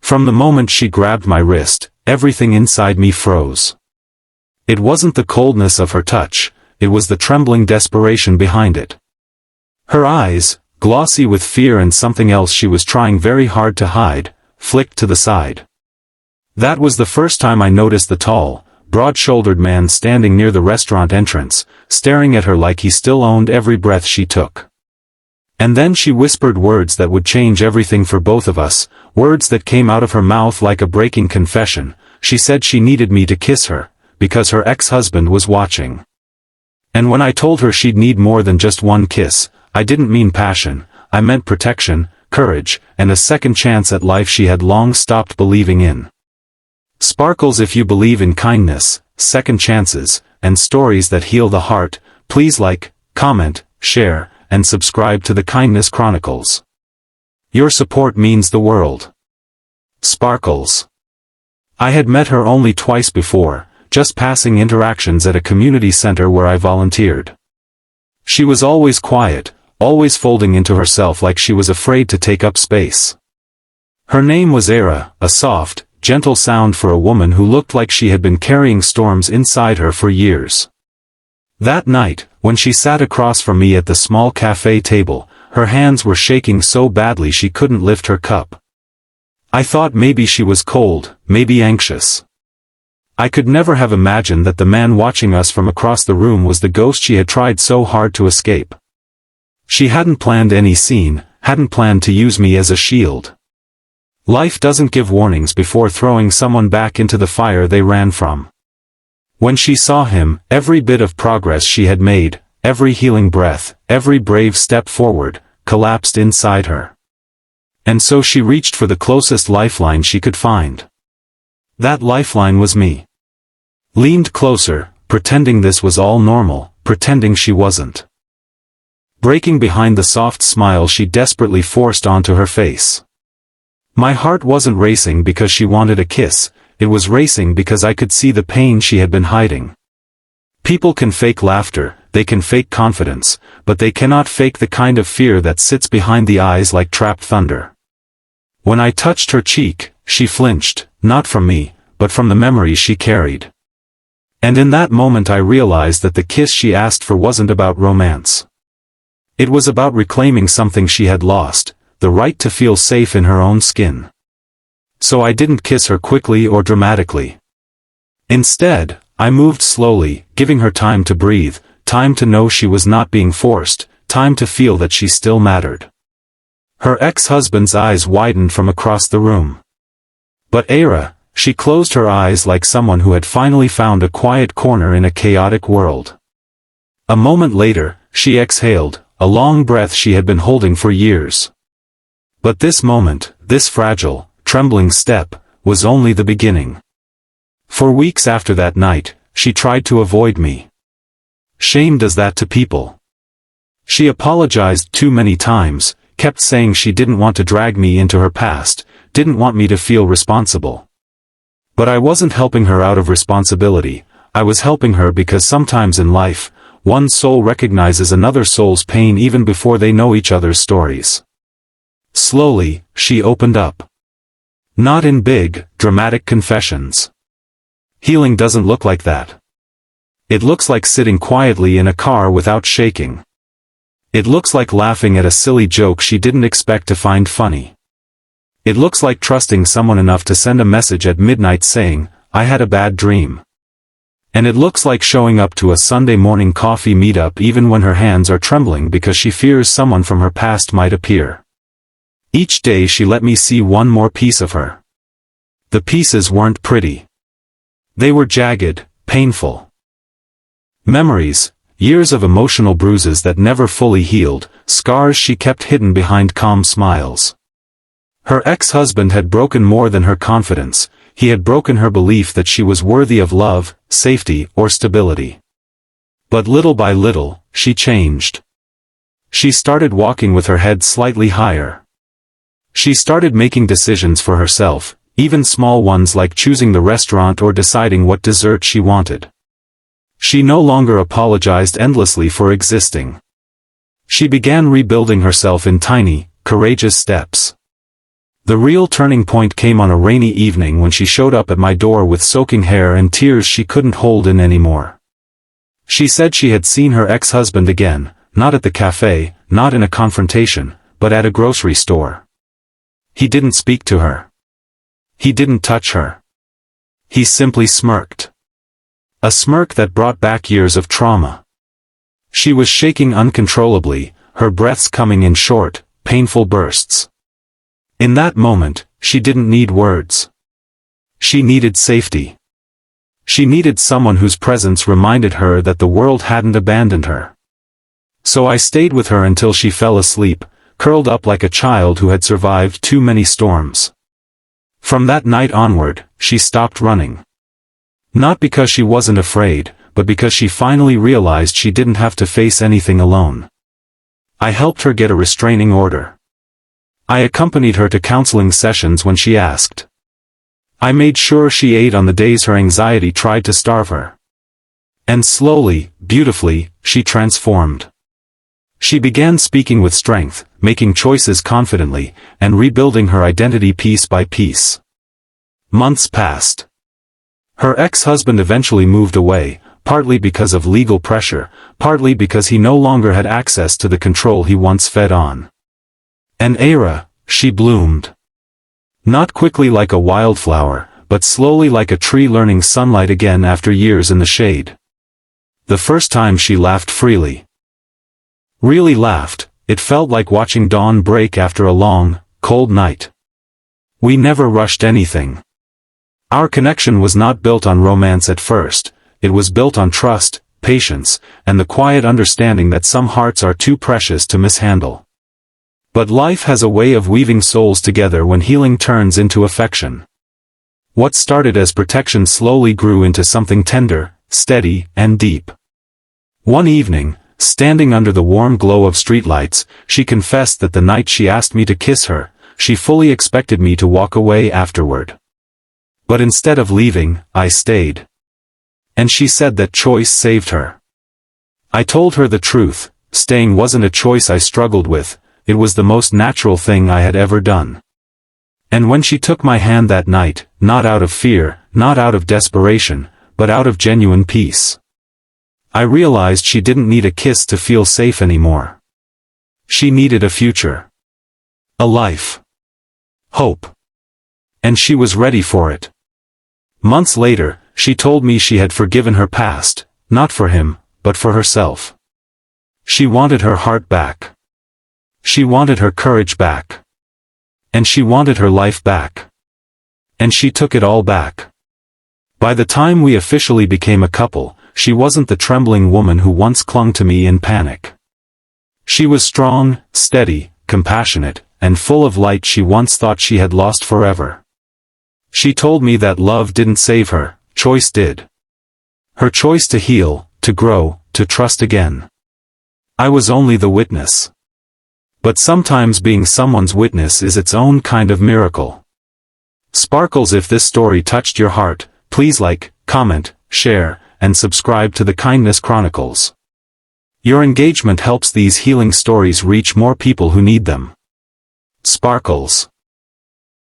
From the moment she grabbed my wrist, everything inside me froze. It wasn't the coldness of her touch, it was the trembling desperation behind it. Her eyes, glossy with fear and something else she was trying very hard to hide, flicked to the side. That was the first time I noticed the tall, broad-shouldered man standing near the restaurant entrance, staring at her like he still owned every breath she took. And then she whispered words that would change everything for both of us, words that came out of her mouth like a breaking confession. She said she needed me to kiss her, because her ex-husband was watching. And when I told her she'd need more than just one kiss, I didn't mean passion, I meant protection, courage, and a second chance at life she had long stopped believing in. Sparkles, if you believe in kindness, second chances, and stories that heal the heart, please like, comment, share, and subscribe to the Kindness Chronicles. Your support means the world. Sparkles. I had met her only twice before, just passing interactions at a community center where I volunteered. She was always quiet, always folding into herself like she was afraid to take up space. Her name was Era, a soft, gentle sound for a woman who looked like she had been carrying storms inside her for years. That night, when she sat across from me at the small cafe table, her hands were shaking so badly she couldn't lift her cup. I thought maybe she was cold, maybe anxious. I could never have imagined that the man watching us from across the room was the ghost she had tried so hard to escape. She hadn't planned any scene, hadn't planned to use me as a shield. Life doesn't give warnings before throwing someone back into the fire they ran from. When she saw him, every bit of progress she had made, every healing breath, every brave step forward, collapsed inside her. And so she reached for the closest lifeline she could find. That lifeline was me. Leaned closer, pretending this was all normal, pretending she wasn't. Breaking behind the soft smile she desperately forced onto her face. My heart wasn't racing because she wanted a kiss, it was racing because I could see the pain she had been hiding. People can fake laughter, they can fake confidence, but they cannot fake the kind of fear that sits behind the eyes like trapped thunder. When I touched her cheek, she flinched, not from me, but from the memories she carried. And in that moment I realized that the kiss she asked for wasn't about romance. It was about reclaiming something she had lost, the right to feel safe in her own skin. So I didn't kiss her quickly or dramatically. Instead, I moved slowly, giving her time to breathe, time to know she was not being forced, time to feel that she still mattered. Her ex-husband's eyes widened from across the room. But Era, she closed her eyes like someone who had finally found a quiet corner in a chaotic world. A moment later, she exhaled, a long breath she had been holding for years. But this moment, this fragile, trembling step, was only the beginning. For weeks after that night, she tried to avoid me. Shame does that to people. She apologized too many times, kept saying she didn't want to drag me into her past, didn't want me to feel responsible. But I wasn't helping her out of responsibility, I was helping her because sometimes in life, one soul recognizes another soul's pain even before they know each other's stories. Slowly, she opened up. Not in big, dramatic confessions. Healing doesn't look like that. It looks like sitting quietly in a car without shaking. It looks like laughing at a silly joke she didn't expect to find funny. It looks like trusting someone enough to send a message at midnight saying, "I had a bad dream." And it looks like showing up to a Sunday morning coffee meetup even when her hands are trembling because she fears someone from her past might appear. Each day she let me see one more piece of her. The pieces weren't pretty. They were jagged, painful. Memories, years of emotional bruises that never fully healed, scars she kept hidden behind calm smiles. Her ex-husband had broken more than her confidence, he had broken her belief that she was worthy of love, safety, or stability. But little by little, she changed. She started walking with her head slightly higher. She started making decisions for herself, even small ones like choosing the restaurant or deciding what dessert she wanted. She no longer apologized endlessly for existing. She began rebuilding herself in tiny, courageous steps. The real turning point came on a rainy evening when she showed up at my door with soaking hair and tears she couldn't hold in anymore. She said she had seen her ex-husband again, not at the cafe, not in a confrontation, but at a grocery store. He didn't speak to her. He didn't touch her. He simply smirked. A smirk that brought back years of trauma. She was shaking uncontrollably, her breaths coming in short, painful bursts. In that moment, she didn't need words. She needed safety. She needed someone whose presence reminded her that the world hadn't abandoned her. So I stayed with her until she fell asleep, curled up like a child who had survived too many storms. From that night onward, she stopped running. Not because she wasn't afraid, but because she finally realized she didn't have to face anything alone. I helped her get a restraining order. I accompanied her to counseling sessions when she asked. I made sure she ate on the days her anxiety tried to starve her. And slowly, beautifully, she transformed. She began speaking with strength, making choices confidently, and rebuilding her identity piece by piece. Months passed. Her ex-husband eventually moved away, partly because of legal pressure, partly because he no longer had access to the control he once fed on. An era, she bloomed. Not quickly like a wildflower, but slowly like a tree learning sunlight again after years in the shade. The first time she laughed freely. Really laughed, it felt like watching dawn break after a long, cold night. We never rushed anything. Our connection was not built on romance at first, it was built on trust, patience, and the quiet understanding that some hearts are too precious to mishandle. But life has a way of weaving souls together when healing turns into affection. What started as protection slowly grew into something tender, steady, and deep. One evening, standing under the warm glow of streetlights, she confessed that the night she asked me to kiss her, she fully expected me to walk away afterward. But instead of leaving, I stayed. And she said that choice saved her. I told her the truth, staying wasn't a choice I struggled with, it was the most natural thing I had ever done. And when she took my hand that night, not out of fear, not out of desperation, but out of genuine peace, I realized she didn't need a kiss to feel safe anymore. She needed a future. A life. Hope. And she was ready for it. Months later, she told me she had forgiven her past, not for him, but for herself. She wanted her heart back. She wanted her courage back. And she wanted her life back. And she took it all back. By the time we officially became a couple, she wasn't the trembling woman who once clung to me in panic. She was strong, steady, compassionate, and full of light she once thought she had lost forever. She told me that love didn't save her, choice did. Her choice to heal, to grow, to trust again. I was only the witness. But sometimes being someone's witness is its own kind of miracle. Sparkles, if this story touched your heart, please like, comment, share, and subscribe to the Kindness Chronicles. Your engagement helps these healing stories reach more people who need them. Sparkles.